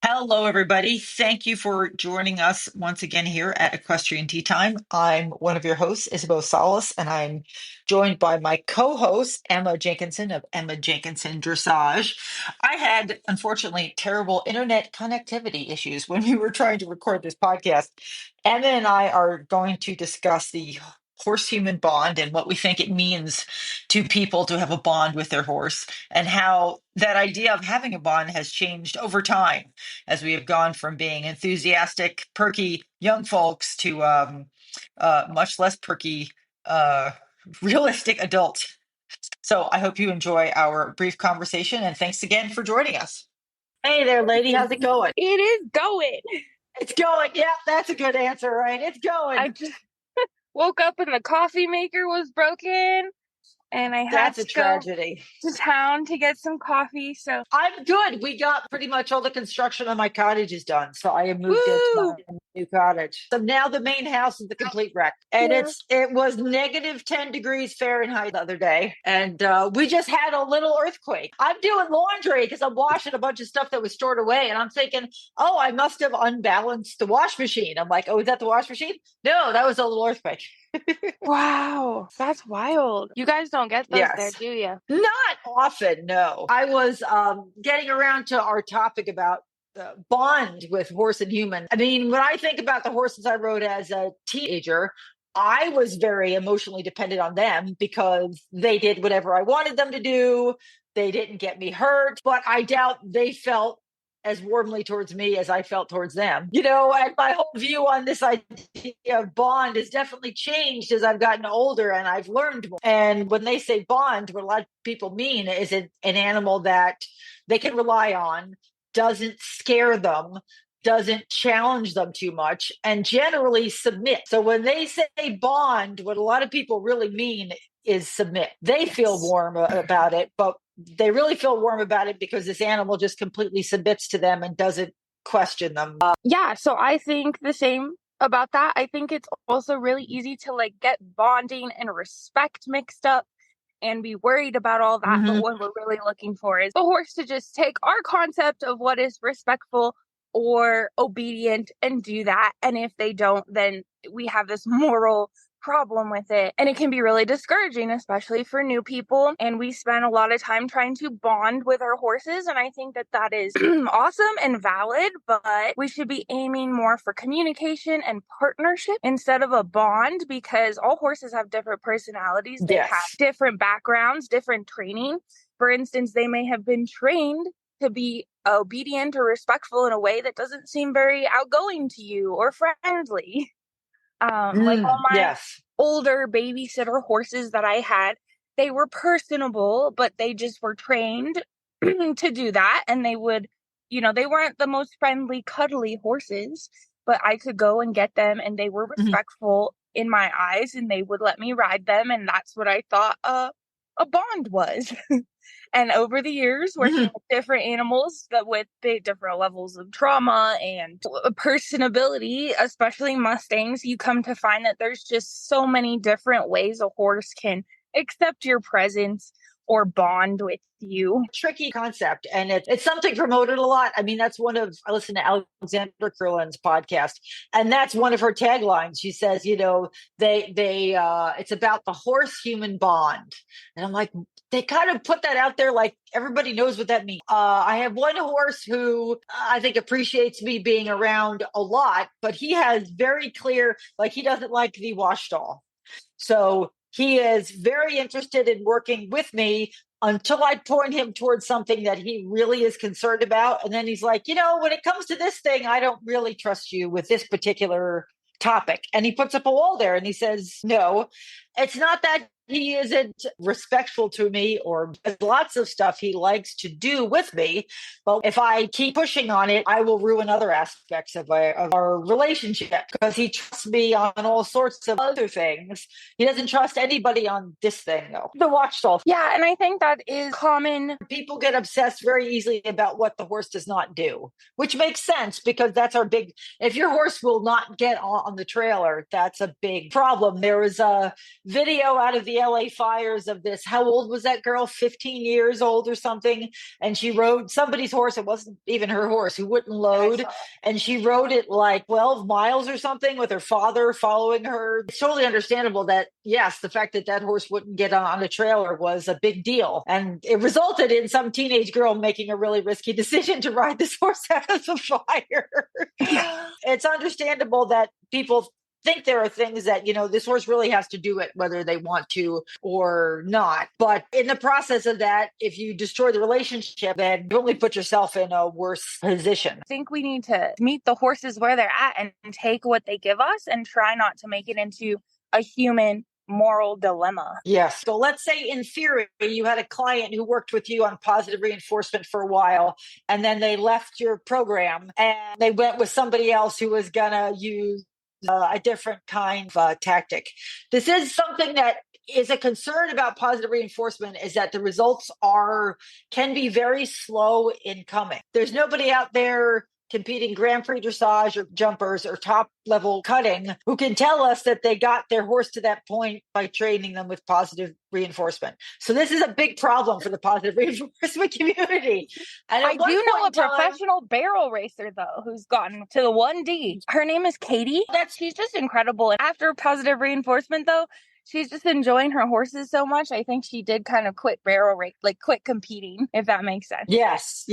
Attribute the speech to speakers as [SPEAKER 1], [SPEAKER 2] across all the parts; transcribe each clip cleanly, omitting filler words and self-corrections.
[SPEAKER 1] Hello, everybody. Thank you for joining us once again here at Equestrian Tea Time. I'm one of your hosts, Isabeau Solace, and I'm joined by my co-host, Emma Jenkinson of Emma Jenkinson Dressage. I had, unfortunately, terrible internet connectivity issues when we were trying to record this podcast. Emma and I are going to discuss the horse-human bond and what we think it means to people to have a bond with their horse, and how that idea of having a bond has changed over time as we have gone from being enthusiastic, perky young folks to much less perky, uh, realistic adults. So I hope you enjoy our brief conversation, and thanks again for joining us. Hey there, lady. How's it going?
[SPEAKER 2] It is going.
[SPEAKER 1] It's going. Yeah, that's a good answer, right? It's going.
[SPEAKER 2] I just woke up and the coffee maker was broken, and I had
[SPEAKER 1] That's a
[SPEAKER 2] to go
[SPEAKER 1] tragedy.
[SPEAKER 2] to town to get some coffee. So
[SPEAKER 1] I'm good. We got pretty much all the construction on my cottage is done. So I have moved into
[SPEAKER 2] woo!
[SPEAKER 1] my new cottage. So now the main house is the complete wreck. And
[SPEAKER 2] Yeah.
[SPEAKER 1] it was negative 10 degrees Fahrenheit the other day. And we just had a little earthquake. I'm doing laundry because I'm washing a bunch of stuff that was stored away. And I'm thinking, oh, I must have unbalanced the wash machine. I'm like, oh, is that the wash machine? No, that was a little earthquake.
[SPEAKER 2] Wow, that's wild. You guys don't get those there,
[SPEAKER 1] Yes.
[SPEAKER 2] do you?
[SPEAKER 1] Not often, no. I was getting around to our topic about bond with horse and human. I mean, when I think about the horses I rode as a teenager, I was very emotionally dependent on them because they did whatever I wanted them to do. They didn't get me hurt, but I doubt they felt as warmly towards me as I felt towards them. You know, and my whole view on this idea of bond has definitely changed as I've gotten older and I've learned more. And when they say bond, what a lot of people mean is an animal that they can rely on, doesn't scare them, doesn't challenge them too much, and generally submit. So when they say bond, what a lot of people really mean is submit. They feel warm about it, but they really feel warm about it because this animal just completely submits to them and doesn't question them.
[SPEAKER 2] Yeah, so I think the same about that. I think it's also really easy to get bonding and respect mixed up and be worried about all that. But what we're really looking for is the horse to just take our concept of what is respectful or obedient and do that. And if they don't, then we have this moral problem with it. And it can be really discouraging, especially for new people. And we spend a lot of time trying to bond with our horses. And I think that that is awesome and valid, but we should be aiming more for communication and partnership instead of a bond, because all horses have different personalities. They have different backgrounds, different training. For instance, they may have been trained to be obedient or respectful in a way that doesn't seem very outgoing to you or friendly. Like all my older babysitter horses that I had, they were personable, but they just were trained to do that. And they would, they weren't the most friendly, cuddly horses, but I could go and get them and they were respectful in my eyes and they would let me ride them. And that's what I thought a bond was. And over the years, working with different animals that with different levels of trauma and personability, especially Mustangs, you come to find that there's just so many different ways a horse can accept your presence or bond with you.
[SPEAKER 1] Tricky concept. And it's something promoted a lot. I mean, I listen to Alexandra Kurland's podcast, and that's one of her taglines. She says, it's about the horse-human bond. And I'm like, they kind of put that out there like everybody knows what that means. I have one horse who I think appreciates me being around a lot, but he has very clear, he doesn't like the wash stall. So he is very interested in working with me until I point him towards something that he really is concerned about. And then he's like, when it comes to this thing, I don't really trust you with this particular topic. And he puts up a wall there and he says, no, it's not that he isn't respectful to me or lots of stuff he likes to do with me. But if I keep pushing on it, I will ruin other aspects of our relationship because he trusts me on all sorts of other things. He doesn't trust anybody on this thing, though. The watch stall.
[SPEAKER 2] Yeah, and I think that is common.
[SPEAKER 1] People get obsessed very easily about what the horse does not do, which makes sense because that's our big, if your horse will not get on the trailer, that's a big problem. There was a video out of the the LA fires of this. How old was that girl? 15 years old or something. And she rode somebody's horse. It wasn't even her horse, who wouldn't load. And she rode it like 12 miles or something with her father following her. It's totally understandable that, yes, the fact that that horse wouldn't get on a trailer was a big deal. And it resulted in some teenage girl making a really risky decision to ride this horse out of the fire. It's understandable that people think there are things that, this horse really has to do it whether they want to or not. But in the process of that, if you destroy the relationship, then you only put yourself in a worse position.
[SPEAKER 2] I think we need to meet the horses where they're at and take what they give us and try not to make it into a human moral dilemma.
[SPEAKER 1] Yes. So let's say in theory, you had a client who worked with you on positive reinforcement for a while, and then they left your program and they went with somebody else who was going to use a different kind of tactic. This is something that is a concern about positive reinforcement, is that the results can be very slow in coming. There's nobody out there competing Grand Prix dressage or jumpers or top level cutting who can tell us that they got their horse to that point by training them with positive reinforcement. So this is a big problem for the positive reinforcement community. And
[SPEAKER 2] I do know a professional barrel racer though, who's gotten to the 1D. Her name is Katie. She's just incredible. And after positive reinforcement though, she's just enjoying her horses so much. I think she did kind of quit barrel race, like quit competing, if that makes sense.
[SPEAKER 1] Yes.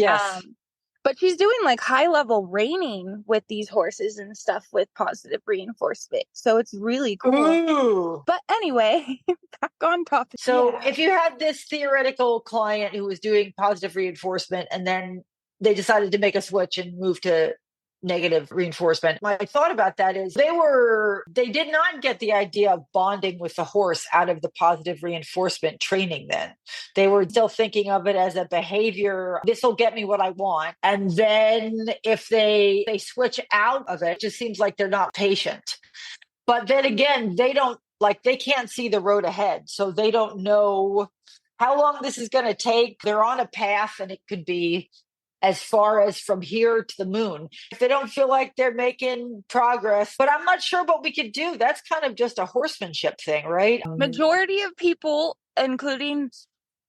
[SPEAKER 2] But she's doing like high level reining with these horses and stuff with positive reinforcement. So it's really cool.
[SPEAKER 1] Ooh.
[SPEAKER 2] But anyway, back on topic.
[SPEAKER 1] So if you had this theoretical client who was doing positive reinforcement and then they decided to make a switch and move to negative reinforcement, my thought about that is they did not get the idea of bonding with the horse out of the positive reinforcement training then. They were still thinking of it as a behavior. This will get me what I want. And then if they switch out of it just seems like they're not patient. But then again, they can't see the road ahead. So they don't know how long this is going to take. They're on a path and it could be as far as from here to the moon. If they don't feel like they're making progress, but I'm not sure what we could do. That's kind of just a horsemanship thing, right?
[SPEAKER 2] Majority of people, including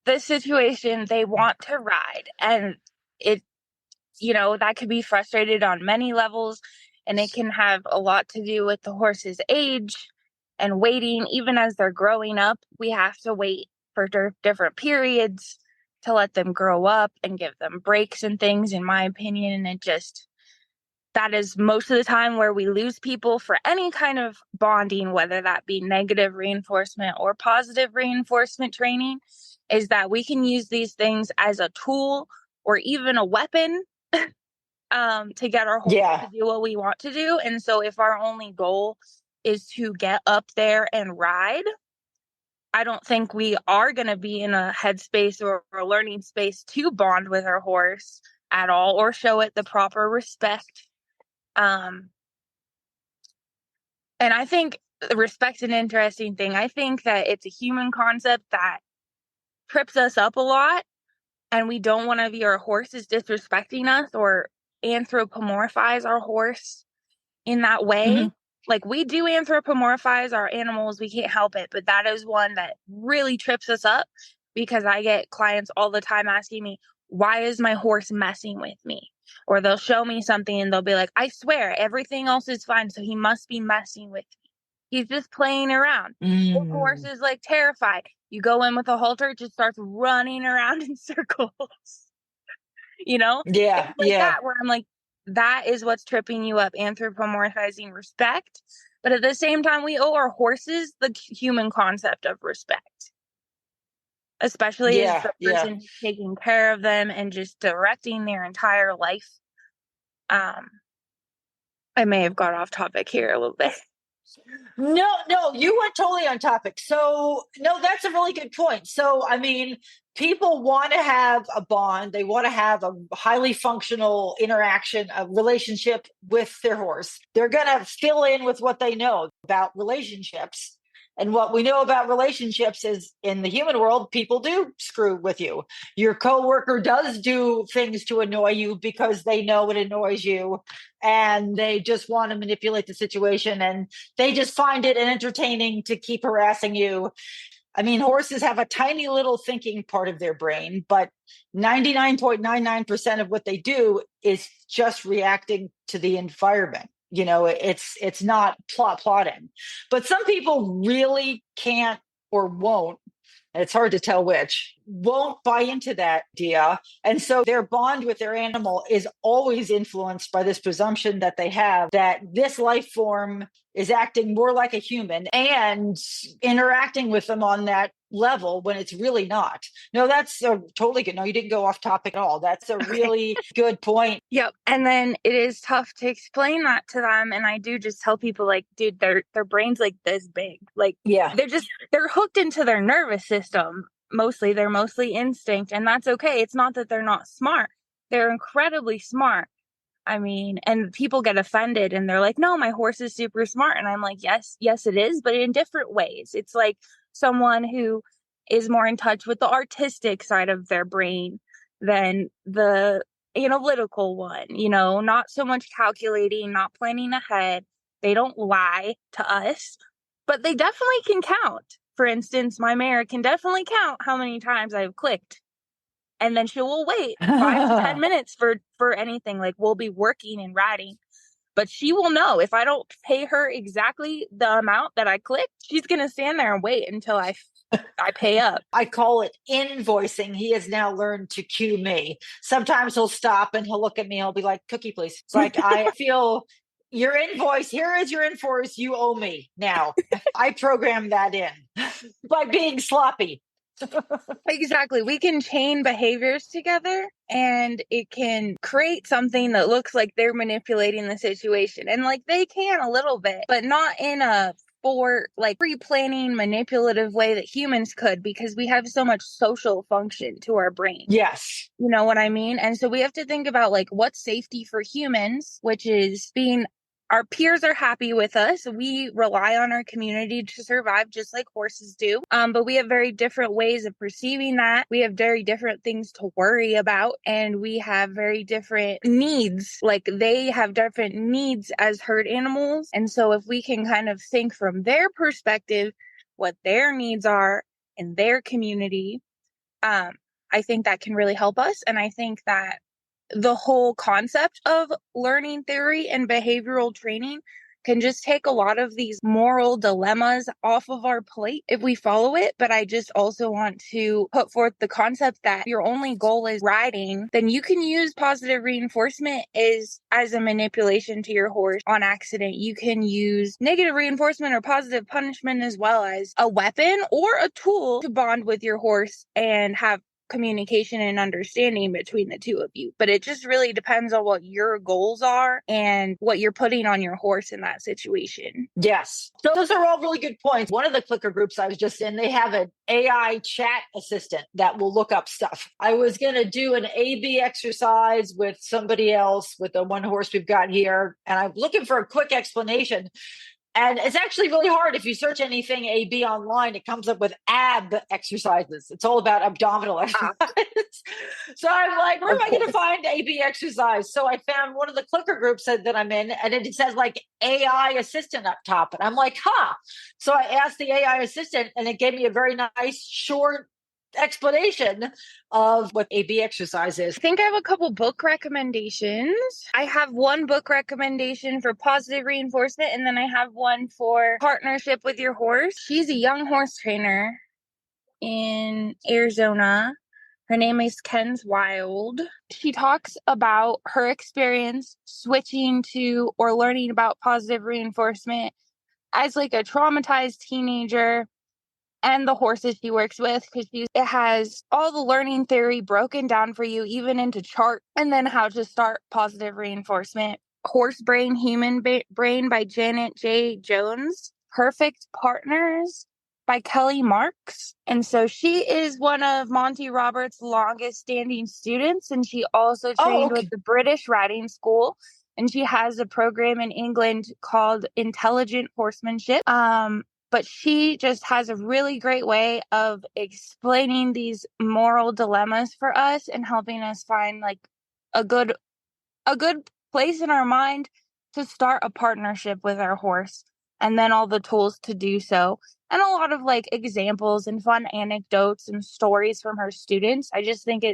[SPEAKER 2] this situation, they want to ride. And that could be frustrated on many levels. And it can have a lot to do with the horse's age and waiting. Even as they're growing up, we have to wait for different periods to let them grow up and give them breaks and things, in my opinion. And that is most of the time where we lose people for any kind of bonding, whether that be negative reinforcement or positive reinforcement training, is that we can use these things as a tool or even a weapon to get our horse to do what we want to do. And so if our only goal is to get up there and ride, I don't think we are going to be in a headspace or a learning space to bond with our horse at all or show it the proper respect. And I think respect's an interesting thing. I think that it's a human concept that trips us up a lot, and we don't want to be our horses disrespecting us or anthropomorphize our horse in that way. Mm-hmm. Like, we do anthropomorphize our animals. We can't help it. But that is one that really trips us up, because I get clients all the time asking me, why is my horse messing with me? Or they'll show me something and they'll be like, I swear everything else is fine, so he must be messing with me. He's just playing around. The horse is like terrified. You go in with a halter, it just starts running around in circles.
[SPEAKER 1] Yeah.
[SPEAKER 2] It's like that, where I'm like, that is what's tripping you up, anthropomorphizing respect. But at the same time, we owe our horses the human concept of respect, especially as the person taking care of them and just directing their entire life. I may have got off topic here a little bit.
[SPEAKER 1] No, you went totally on topic. So, no, that's a really good point. So, I mean, people want to have a bond. They want to have a highly functional interaction, a relationship with their horse. They're going to fill in with what they know about relationships. And what we know about relationships is, in the human world, people do screw with you. Your coworker does do things to annoy you because they know it annoys you, and they just want to manipulate the situation, and they just find it entertaining to keep harassing you. I mean, horses have a tiny little thinking part of their brain, but 99.99% of what they do is just reacting to the environment. It's not plotting. But some people really can't or won't, and it's hard to tell which, won't buy into that idea. And so their bond with their animal is always influenced by this presumption that they have that this life form is acting more like a human and interacting with them on that level when it's really not. No, that's totally good. No, you didn't go off topic at all. That's a really good point.
[SPEAKER 2] Yep. And then it is tough to explain that to them. And I do just tell people, like, dude, their brain's like this big. Like,
[SPEAKER 1] yeah,
[SPEAKER 2] they're hooked into their nervous system. They're mostly instinct, and that's okay. It's not that they're not smart. They're incredibly smart. I mean, and people get offended and they're like, no, my horse is super smart. And I'm like, yes, it is, but in different ways. It's like someone who is more in touch with the artistic side of their brain than the analytical one, not so much calculating, not planning ahead. They don't lie to us, but they definitely can count. For instance, my mare can definitely count how many times I've clicked. And then she will wait 5 to 10 minutes for anything. Like, we'll be working and riding, but she will know if I don't pay her exactly the amount that I clicked, she's going to stand there and wait until I pay up.
[SPEAKER 1] I call it invoicing. He has now learned to cue me. Sometimes he'll stop and he'll look at me. He'll be like, cookie, please. It's like, I feel your invoice. Here is your invoice. You owe me now. I programmed that in by being sloppy.
[SPEAKER 2] Exactly. We can chain behaviors together and it can create something that looks like they're manipulating the situation. And like they can a little bit, but not in a pre-planning manipulative way that humans could, because we have so much social function to our brain.
[SPEAKER 1] Yes.
[SPEAKER 2] You know what I mean? And so we have to think about like what's safety for humans, which is being our peers are happy with us. We rely on our community to survive just like horses do. But we have very different ways of perceiving that. We have very different things to worry about, and we have very different needs. Like they have different needs as herd animals. And so if we can kind of think from their perspective, what their needs are in their community, I think that can really help us. And I think that the whole concept of learning theory and behavioral training can just take a lot of these moral dilemmas off of our plate if we follow it. But I just also want to put forth the concept that your only goal is riding, then you can use positive reinforcement as a manipulation to your horse on accident. You can use negative reinforcement or positive punishment as well as a weapon or a tool to bond with your horse and have communication and understanding between the two of you. But it just really depends on what your goals are and what you're putting on your horse in that situation.
[SPEAKER 1] Yes. So those are all really good points. One of the clicker groups I was just in, they have an AI chat assistant that will look up stuff. I was going to do an A/B exercise with somebody else with the one horse we've got here, and I'm looking for a quick explanation. And it's actually really hard. If you search anything AB online, it comes up with ab exercises. It's all about abdominal exercises. So I'm like, where am I going to find AB exercise? So I found one of the clicker groups that I'm in, and it says like AI assistant up top. And I'm like, So I asked the AI assistant, and it gave me a very nice, short explanation of what AB exercise is.
[SPEAKER 2] I think I have a couple book recommendations. I have one book recommendation for positive reinforcement, and then I have one for partnership with your horse. She's a young horse trainer in Arizona. Her name is Ken's Wild. She talks about her experience switching to or learning about positive reinforcement as like a traumatized teenager, and the horses she works with, because it has all the learning theory broken down for you, even into chart, and then how to start positive reinforcement. Horse Brain, Human Brain by Janet J. Jones. Perfect Partners by Kelly Marks. And so she is one of Monty Roberts' longest standing students, and she also trained with the British Riding School. And she has a program in England called Intelligent Horsemanship. But she just has a really great way of explaining these moral dilemmas for us and helping us find like a good place in our mind to start a partnership with our horse, and then all the tools to do so. and a lot of like examples and fun anecdotes and stories from her students. I just think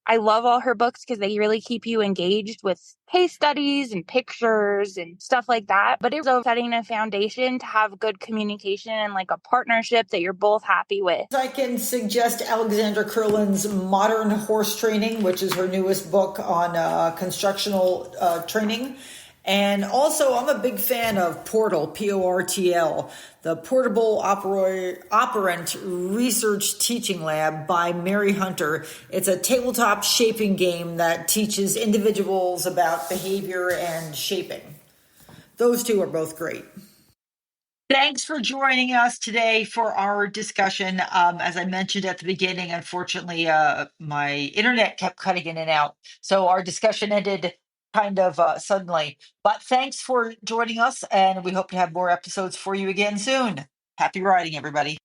[SPEAKER 2] I love all her books because they really keep you engaged with case studies and pictures and stuff like that. But it was setting a foundation to have good communication and like a partnership that you're both happy with.
[SPEAKER 1] I can suggest Alexandra Kurland's Modern Horse Training, which is her newest book on constructional training. And also, I'm a big fan of PORTL, PORTL, the Portable Operant Research Teaching Lab by Mary Hunter. It's a tabletop shaping game that teaches individuals about behavior and shaping. Those two are both great. Thanks for joining us today for our discussion. As I mentioned at the beginning, unfortunately, my internet kept cutting in and out. So our discussion ended kind of suddenly. But thanks for joining us, and we hope to have more episodes for you again soon. Happy writing, everybody.